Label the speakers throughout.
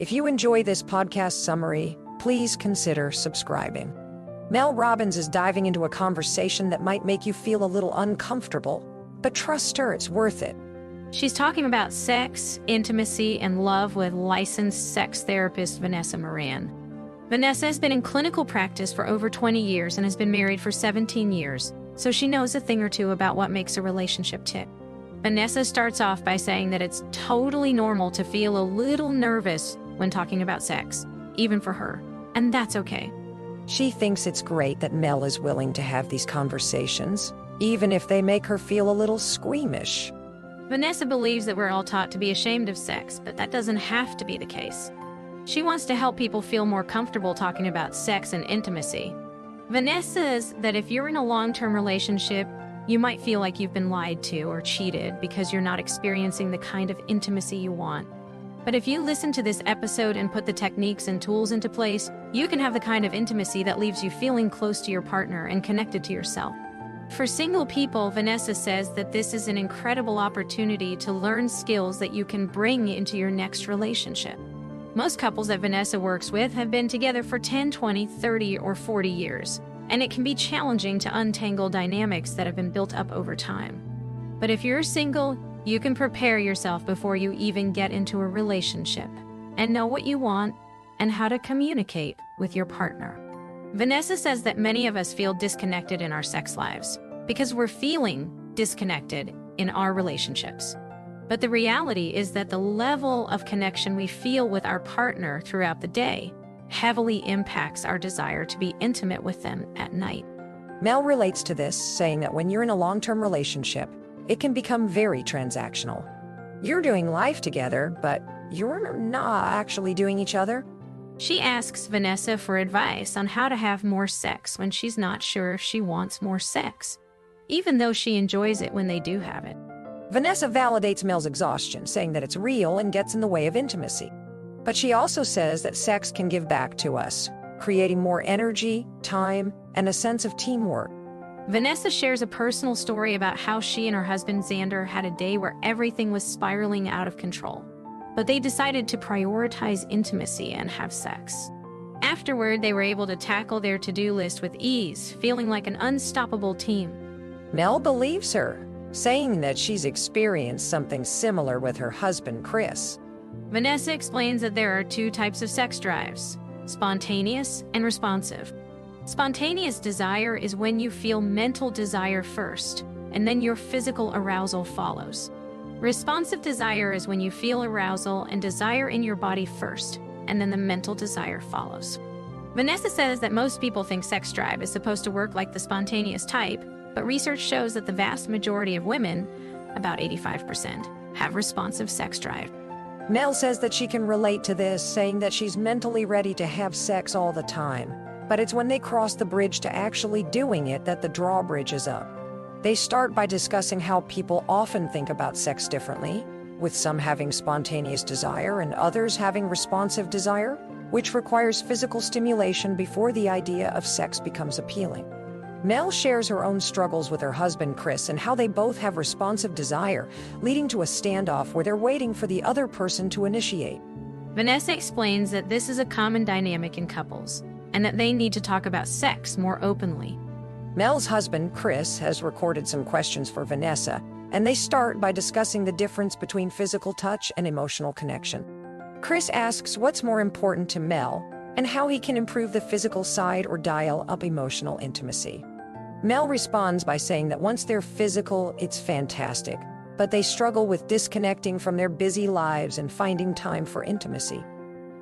Speaker 1: If you enjoy this podcast summary, please consider subscribing. Mel Robbins is diving into a conversation that might make you feel a little uncomfortable, but trust her, it's worth it.
Speaker 2: She's talking about sex, intimacy, and love with licensed sex therapist Vanessa Moran. Vanessa has been in clinical practice for over 20 years and has been married for 17 years, so she knows a thing or two about what makes a relationship tick. Vanessa starts off by saying that it's totally normal to feel a little nervous when talking about sex, even for her, and that's okay.
Speaker 1: She thinks it's great that Mel is willing to have these conversations, even if they make her feel a little squeamish.
Speaker 2: Vanessa believes that we're all taught to be ashamed of sex, but that doesn't have to be the case. She wants to help people feel more comfortable talking about sex and intimacy. Vanessa says that if you're in a long-term relationship, you might feel like you've been lied to or cheated because you're not experiencing the kind of intimacy you want. But if you listen to this episode and put the techniques and tools into place, you can have the kind of intimacy that leaves you feeling close to your partner and connected to yourself. For single people, Vanessa says that this is an incredible opportunity to learn skills that you can bring into your next relationship. Most couples that Vanessa works with have been together for 10, 20, 30, or 40 years, and it can be challenging to untangle dynamics that have been built up over time. But if you're single, you can prepare yourself before you even get into a relationship and know what you want and how to communicate with your partner. Vanessa says that many of us feel disconnected in our sex lives because we're feeling disconnected in our relationships. But the reality is that the level of connection we feel with our partner throughout the day heavily impacts our desire to be intimate with them at night.
Speaker 1: Mel relates to this, saying that when you're in a long-term relationship, it can become very transactional. You're doing life together, but you're not actually doing each other.
Speaker 2: She asks Vanessa for advice on how to have more sex when she's not sure if she wants more sex, even though she enjoys it when they do have it.
Speaker 1: Vanessa validates Mel's exhaustion, saying that it's real and gets in the way of intimacy. But she also says that sex can give back to us, creating more energy, time, and a sense of teamwork.
Speaker 2: Vanessa shares a personal story about how she and her husband Xander had a day where everything was spiraling out of control, but they decided to prioritize intimacy and have sex. Afterward, they were able to tackle their to-do list with ease, feeling like an unstoppable team.
Speaker 1: Mel believes her, saying that she's experienced something similar with her husband, Chris.
Speaker 2: Vanessa explains that there are two types of sex drives: spontaneous and responsive. Spontaneous desire is when you feel mental desire first, and then your physical arousal follows. Responsive desire is when you feel arousal and desire in your body first, and then the mental desire follows. Vanessa says that most people think sex drive is supposed to work like the spontaneous type, but research shows that the vast majority of women, about 85%, have responsive sex drive.
Speaker 1: Mel says that she can relate to this, saying that she's mentally ready to have sex all the time. But it's when they cross the bridge to actually doing it that the drawbridge is up. They start by discussing how people often think about sex differently, with some having spontaneous desire and others having responsive desire, which requires physical stimulation before the idea of sex becomes appealing. Mel shares her own struggles with her husband Chris and how they both have responsive desire, leading to a standoff where they're waiting for the other person to initiate.
Speaker 2: Vanessa explains that this is a common dynamic in couples, and that they need to talk about sex more openly.
Speaker 1: Mel's husband, Chris, has recorded some questions for Vanessa, and they start by discussing the difference between physical touch and emotional connection. Chris asks what's more important to Mel and how he can improve the physical side or dial up emotional intimacy. Mel responds by saying that once they're physical, it's fantastic, but they struggle with disconnecting from their busy lives and finding time for intimacy.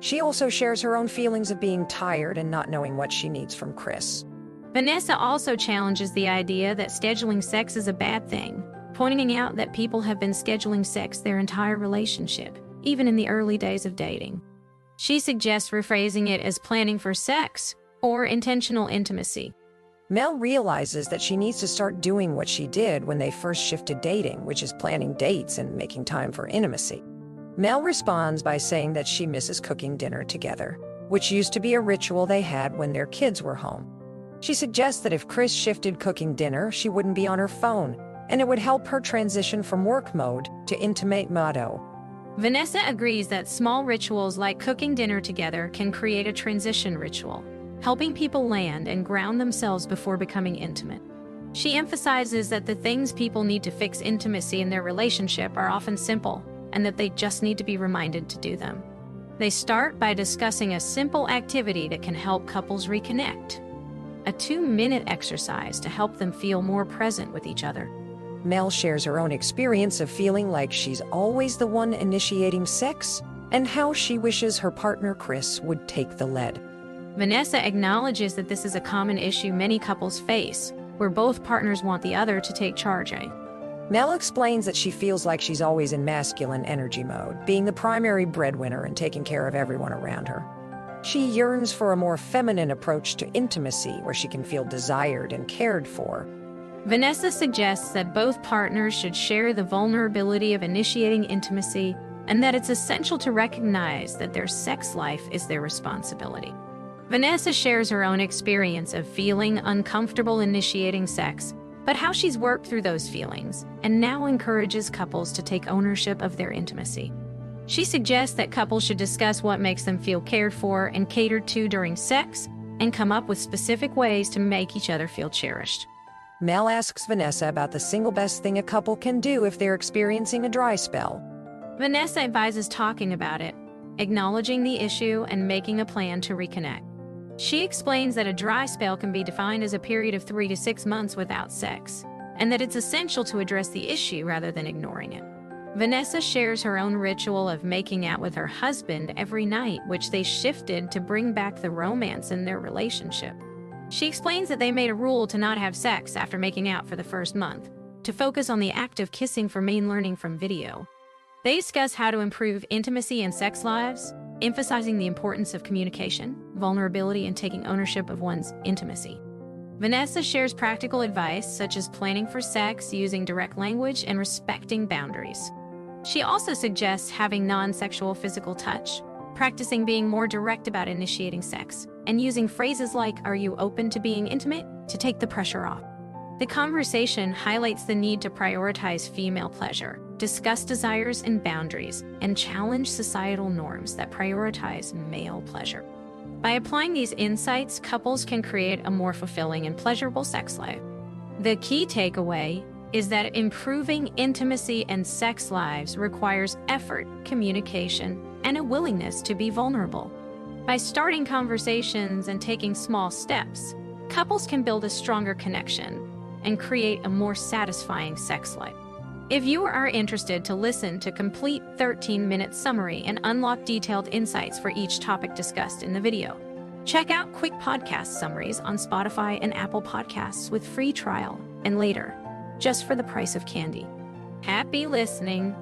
Speaker 1: She also shares her own feelings of being tired and not knowing what she needs from Chris.
Speaker 2: Vanessa also challenges the idea that scheduling sex is a bad thing, pointing out that people have been scheduling sex their entire relationship, even in the early days of dating. She suggests rephrasing it as planning for sex or intentional intimacy.
Speaker 1: Mel realizes that she needs to start doing what she did when they first shifted dating, which is planning dates and making time for intimacy. Mel responds by saying that she misses cooking dinner together, which used to be a ritual they had when their kids were home. She suggests that if Chris shifted cooking dinner, she wouldn't be on her phone, and it would help her transition from work mode to intimate mode.
Speaker 2: Vanessa agrees that small rituals like cooking dinner together can create a transition ritual, helping people land and ground themselves before becoming intimate. She emphasizes that the things people need to fix intimacy in their relationship are often simple, and that they just need to be reminded to do them. They start by discussing a simple activity that can help couples reconnect, a 2-minute exercise to help them feel more present with each other.
Speaker 1: Mel shares her own experience of feeling like she's always the one initiating sex and how she wishes her partner Chris would take the lead.
Speaker 2: Vanessa acknowledges that this is a common issue many couples face, where both partners want the other to take charge.
Speaker 1: Mel explains that she feels like she's always in masculine energy mode, being the primary breadwinner and taking care of everyone around her. She yearns for a more feminine approach to intimacy where she can feel desired and cared for.
Speaker 2: Vanessa suggests that both partners should share the vulnerability of initiating intimacy and that it's essential to recognize that their sex life is their responsibility. Vanessa shares her own experience of feeling uncomfortable initiating sex, but how she's worked through those feelings and now encourages couples to take ownership of their intimacy. She suggests that couples should discuss what makes them feel cared for and catered to during sex and come up with specific ways to make each other feel cherished.
Speaker 1: Mel asks Vanessa about the single best thing a couple can do if they're experiencing a dry spell.
Speaker 2: Vanessa advises talking about it, acknowledging the issue, and making a plan to reconnect. She explains that a dry spell can be defined as a period of 3 to 6 months without sex, and that it's essential to address the issue rather than ignoring it. Vanessa shares her own ritual of making out with her husband every night, which they shifted to bring back the romance in their relationship. She explains that they made a rule to not have sex after making out for the first month, to focus on the act of kissing for main learning from video. They discuss how to improve intimacy and sex lives, emphasizing the importance of communication, vulnerability, and taking ownership of one's intimacy. Vanessa shares practical advice such as planning for sex, using direct language, and respecting boundaries. She also suggests having non-sexual physical touch, practicing being more direct about initiating sex, and using phrases like, "Are you open to being intimate?" to take the pressure off. The conversation highlights the need to prioritize female pleasure, discuss desires and boundaries, and challenge societal norms that prioritize male pleasure. By applying these insights, couples can create a more fulfilling and pleasurable sex life. The key takeaway is that improving intimacy and sex lives requires effort, communication, and a willingness to be vulnerable. By starting conversations and taking small steps, couples can build a stronger connection and create a more satisfying sex life. If you are interested to listen to complete 13-minute summary and unlock detailed insights for each topic discussed in the video, check out quick podcast summaries on Spotify and Apple Podcasts with free trial and later, just for the price of candy. Happy listening!